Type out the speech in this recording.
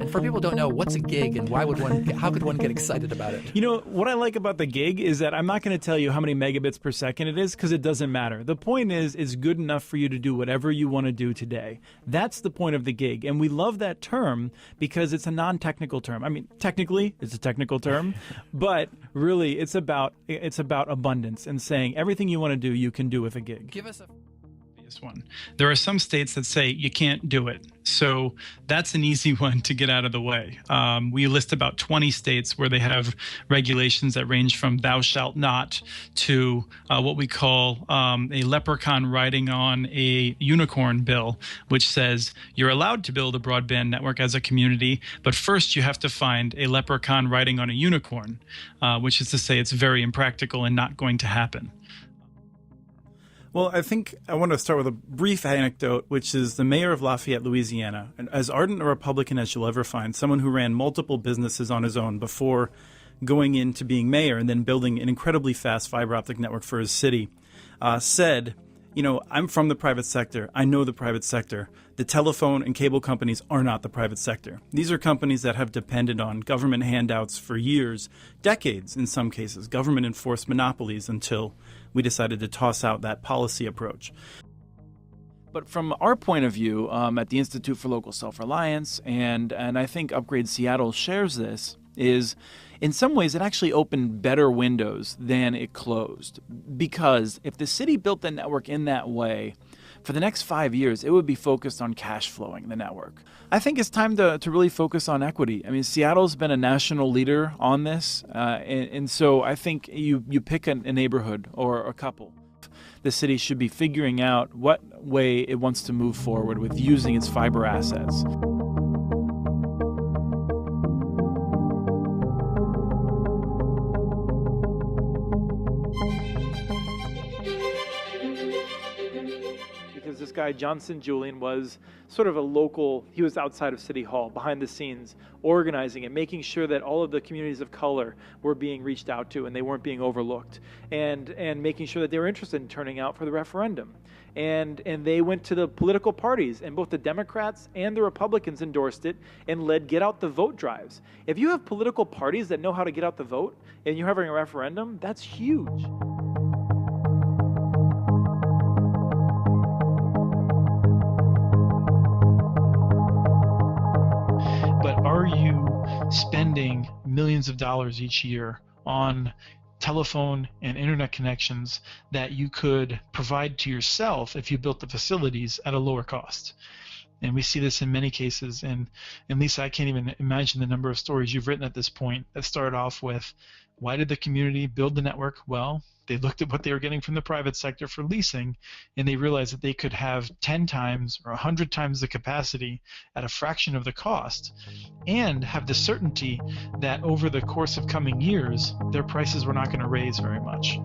And for people who don't know, what's a gig and how could one get excited about it? You know, what I like about the gig is that I'm not going to tell you how many megabits per second it is because it doesn't matter. The point is, it's good enough for you to do whatever you want to do today. That's the point of the gig. And we love that term because it's a non-technical term. I mean, technically, it's a technical term, but really it's about abundance and saying everything you want to do, you can do with a gig. Give us a one. There are some states that say you can't do it. So that's an easy one to get out of the way. We list about 20 states where they have regulations that range from thou shalt not to what we call a leprechaun riding on a unicorn bill, which says you're allowed to build a broadband network as a community, but first you have to find a leprechaun riding on a unicorn, which is to say it's very impractical and not going to happen. Well, I think I want to start with a brief anecdote, which is the mayor of Lafayette, Louisiana, and as ardent a Republican as you'll ever find, someone who ran multiple businesses on his own before going into being mayor and then building an incredibly fast fiber optic network for his city, said, you know, I'm from the private sector. I know the private sector. The telephone and cable companies are not the private sector. These are companies that have depended on government handouts for years, decades in some cases, government-enforced monopolies until we decided to toss out that policy approach. But from our point of view at the Institute for Local Self-Reliance, and I think Upgrade Seattle shares this, is in some ways it actually opened better windows than it closed. Because if the city built the network in that way, for the next 5 years, it would be focused on cash flowing the network. I think it's time to really focus on equity. I mean, Seattle's been a national leader on this, and so I think you pick a neighborhood or a couple. The city should be figuring out what way it wants to move forward with using its fiber assets. This guy, Johnson Julian, was sort of a local, he was outside of City Hall, behind the scenes, organizing it, making sure that all of the communities of color were being reached out to and they weren't being overlooked, and making sure that they were interested in turning out for the referendum. And they went to the political parties, and both the Democrats and the Republicans endorsed it and led get out the vote drives. If you have political parties that know how to get out the vote and you're having a referendum, that's huge. Are you spending millions of dollars each year on telephone and internet connections that you could provide to yourself if you built the facilities at a lower cost? And we see this in many cases, and Lisa, I can't even imagine the number of stories you've written at this point that started off with, why did the community build the network? Well, they looked at what they were getting from the private sector for leasing, and they realized that they could have 10 times or 100 times the capacity at a fraction of the cost, and have the certainty that over the course of coming years, their prices were not going to raise very much.